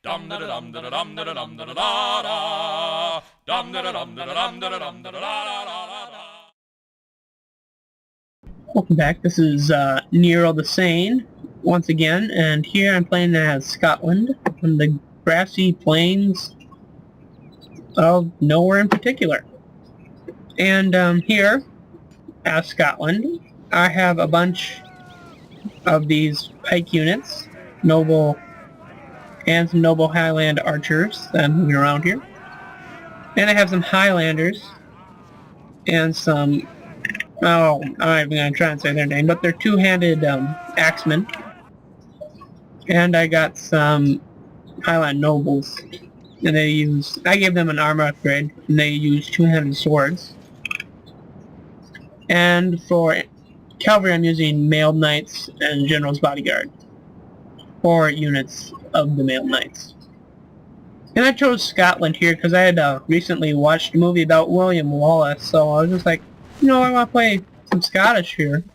Dum da dum da dum da dum da da da. Dum da dum da dum da dum da da da. Welcome back. This is Nero the Sane once again, and here I'm playing as Scotland on the grassy plains of nowhere in particular. And here, as Scotland, I have a bunch of these pike units, noble and some noble Highland archers that I'm moving around here. And I have some Highlanders and some, oh, I'm not even going to try and say their name, but they're two-handed axemen. And I got some Highland nobles, and I gave them an armor upgrade, and they use two-handed swords. And for cavalry I'm using mailed knights and general's bodyguard, 4 units of the mailed knights. And I chose Scotland here because I had recently watched a movie about William Wallace, so I was just like, you know, I want to play some Scottish here.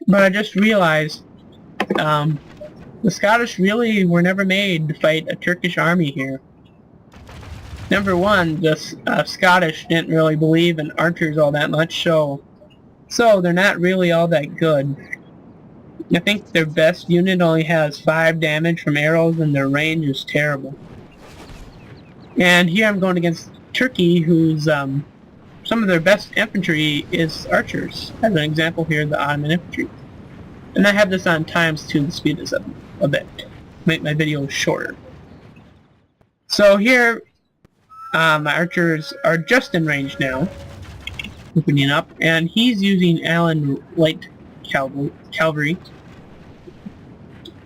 But I just realized the Scottish really were never made to fight a Turkish army here. Number one, the Scottish didn't really believe in archers all that much, so they're not really all that good. I think their best unit only has 5 damage from arrows, and their range is terrible. And here I'm going against Turkey, whose some of their best infantry is archers. As an example here, the Ottoman infantry. And I have this on times 2 to speed this up a bit, make my videos shorter. So here, my archers are just in range now, opening up, and he's using Allen light cavalry.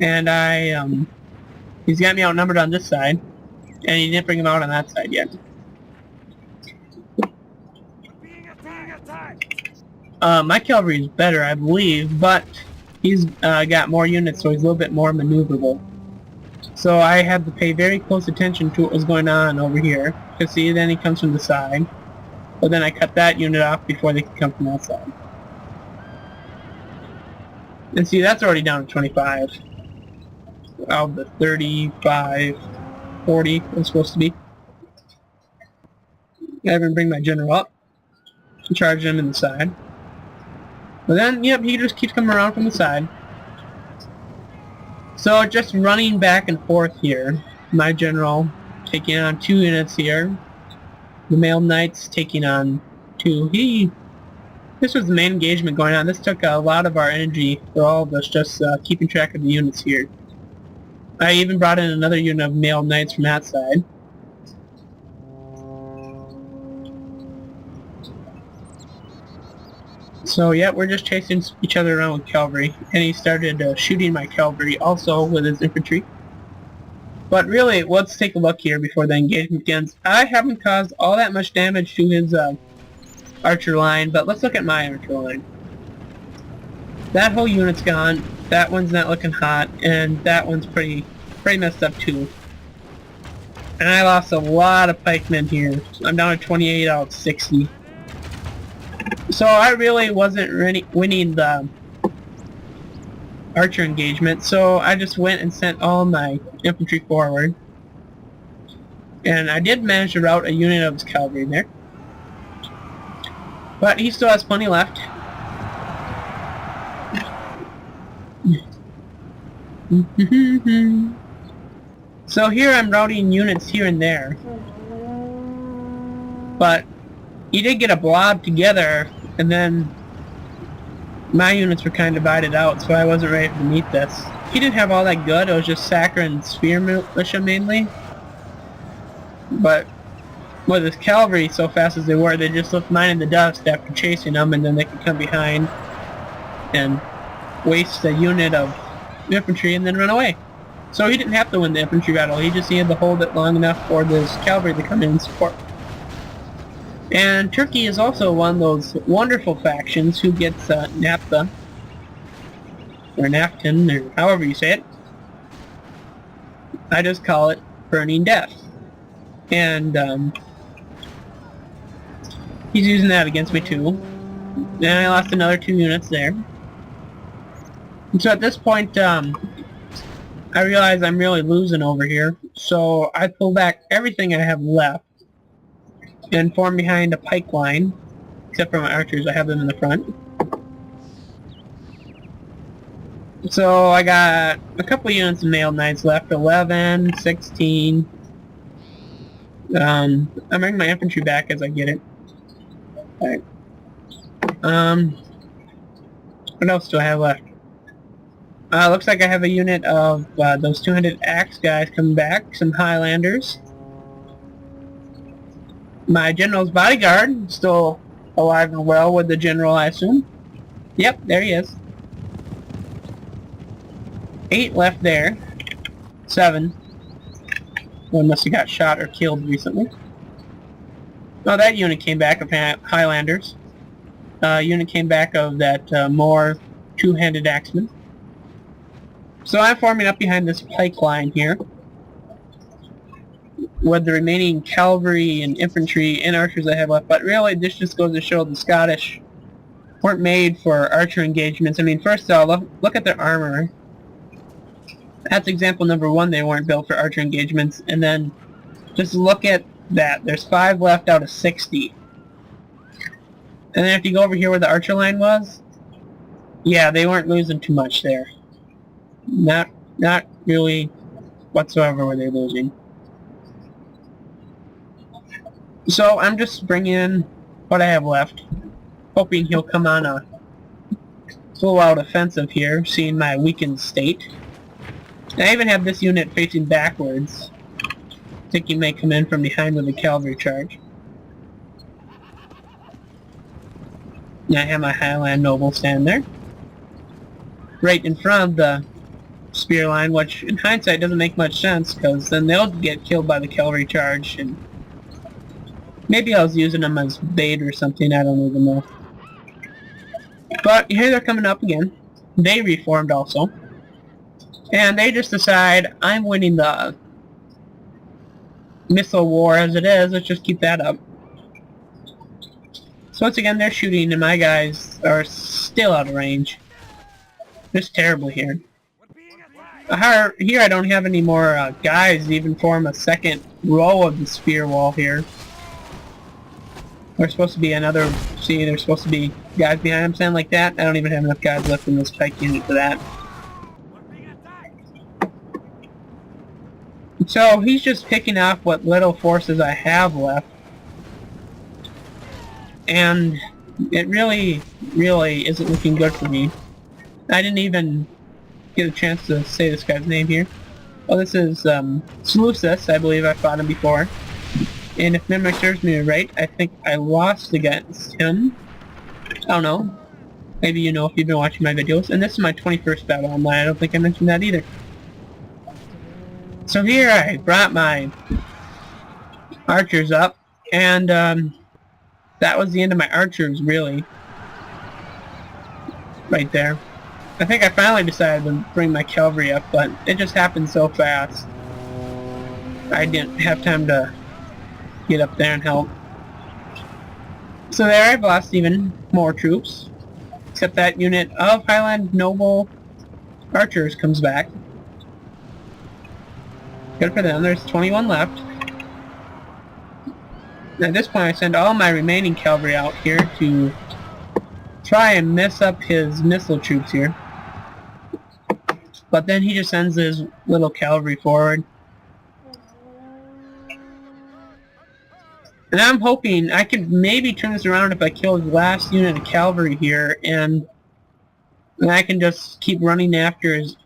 And he's got me outnumbered on this side, and he didn't bring him out on that side yet. My cavalry is better, I believe, but he's got more units, so he's a little bit more maneuverable. So I had to pay very close attention to what was going on over here. Because see, then he comes from the side, but then I cut that unit off before they could come from that side. And see, that's already down to 25. Out of the 35, 40 it's supposed to be. I even bring my general up and charge him in the side. But then, yep, he just keeps coming around from the side. So just running back and forth here. My general taking on 2 units here. The mailed knights taking on 2. This was the main engagement going on. This took a lot of our energy for all of us, just keeping track of the units here. I even brought in another unit of mailed knights from that side. So yeah, we're just chasing each other around with cavalry, and he started shooting my cavalry also with his infantry. But really, let's take a look here before the engagement begins. I haven't caused all that much damage to his archer line, but let's look at my archer line. That whole unit's gone, that one's not looking hot, and that one's pretty messed up too. And I lost a lot of pikemen here. I'm down to 28 out of 60. So I really wasn't winning the archer engagement, so I just went and sent all my infantry forward. And I did manage to rout a unit of his cavalry there. But he still has plenty left. So here I'm routing units here and there. But he did get a blob together, and then my units were kind of divided out, so I wasn't ready to meet this. He didn't have all that good. It was just Sacker and Spear militia mainly. But with his cavalry so fast as they were, they just left mine in the dust after chasing them, and then they could come behind and waste a unit of infantry and then run away. So he didn't have to win the infantry battle. He just needed to hold it long enough for this cavalry to come in and support. And Turkey is also one of those wonderful factions who gets naphtha, or naphtha, or however you say it. I just call it burning death. And he's using that against me too. And I lost another 2 units there. And so at this point, I realize I'm really losing over here, so I pull back everything I have left and form behind a pike line, except for my archers. I have them in the front. So I got a couple units of mailed knights left, 11, 16. I'm bringing my infantry back as I get it. Alright. What else do I have left? Looks like I have a unit of those 200 axe guys coming back, some Highlanders. My general's bodyguard, still alive and well with the general, I assume. Yep, there he is. 8 left there. 7. One must have got shot or killed recently. Oh, that unit came back of Highlanders. Unit came back of that more two-handed axeman. So I'm forming up behind this pike line here, with the remaining cavalry and infantry and archers I have left. But really, this just goes to show the Scottish weren't made for archer engagements. I mean, first of all, look at their armor. That's example number 1. They weren't built for archer engagements. And then just look at that. There's 5 left out of 60. And then if you go over here where the archer line was, yeah, they weren't losing too much there. Not really whatsoever were they losing. So I'm just bringing in what I have left, hoping he'll come on a full-out offensive here, seeing my weakened state. I even have this unit facing backwards. I think he may come in from behind with a cavalry charge. And I have my Highland noble stand there, right in front of the spear line, which in hindsight doesn't make much sense, because then they'll get killed by the cavalry charge, and maybe I was using them as bait or something, I don't even know. But here they're coming up again. They reformed also. And they just decide, I'm winning the missile war as it is, let's just keep that up. So once again, they're shooting, and my guys are still out of range. Just terribly here. Here I don't have any more guys to even form a second row of the spear wall here. There's supposed to be another, see, there's supposed to be guys behind them, something like that. I don't even have enough guys left in this pike unit for that. So he's just picking off what little forces I have left. And it really isn't looking good for me. I didn't even get a chance to say this guy's name here. Oh, this is Seleucus. I believe I fought him before. And if memory serves me right, I think I lost against him. I don't know. Maybe you know if you've been watching my videos. And this is my 21st battle online. I don't think I mentioned that either. So here I brought my archers up, and that was the end of my archers, really. Right there. I think I finally decided to bring my cavalry up, but it just happened so fast. I didn't have time to get up there and help. So there I've lost even more troops, except that unit of Highland Noble archers comes back. Good for them, there's 21 left. At this point I send all my remaining cavalry out here to try and mess up his missile troops here. But then he just sends his little cavalry forward. And I'm hoping I could maybe turn this around if I kill his last unit of cavalry here, and I can just keep running after his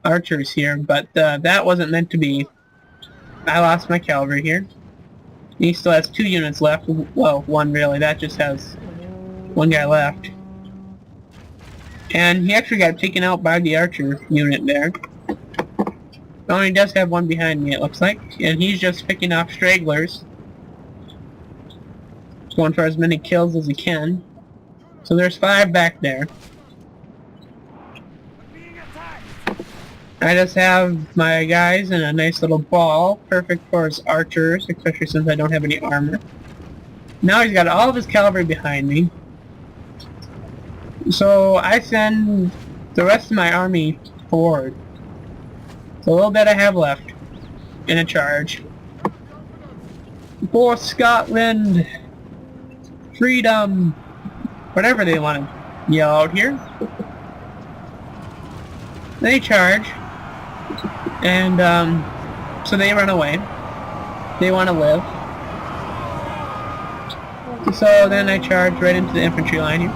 archers here, but that wasn't meant to be. I lost my cavalry here. He still has 2 units left. Well, 1 really. That just has 1 guy left. And he actually got taken out by the archer unit there. Oh, he does have 1 behind me, it looks like. And he's just picking off stragglers. He's going for as many kills as he can. So there's 5 back there. I just have my guys in a nice little ball, perfect for his archers, especially since I don't have any armor. Now he's got all of his cavalry behind me. So I send the rest of my army forward. So The little bit I have left in a charge. For Scotland! Freedom! Whatever they want to yell out here. They charge. And, so they run away. They want to live. So then I charge right into the infantry line here.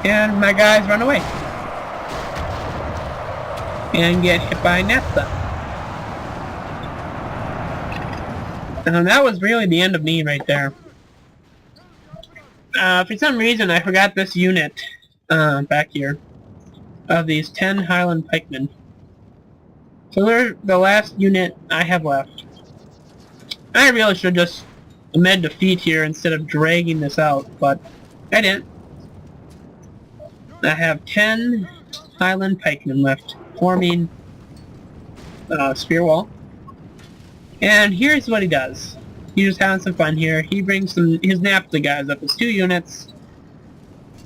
And my guys run away. And get hit by naphtha. And that was really the end of me right there. For some reason I forgot this unit back here of these 10 Highland pikemen. So they're the last unit I have left. I really should just amend defeat here instead of dragging this out, but I didn't. I have 10 Highland pikemen left forming spear wall. And here's what he does. He's just having some fun here. He brings his naphtha guys up as 2 units,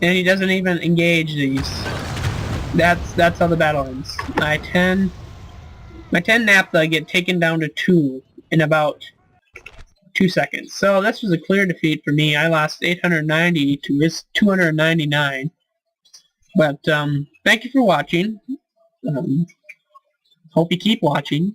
and he doesn't even engage these. That's how the battle ends. My 10 naphtha get taken down to 2 in about 2 seconds. So this was a clear defeat for me. I lost 890 to his 299. But thank you for watching. Hope you keep watching.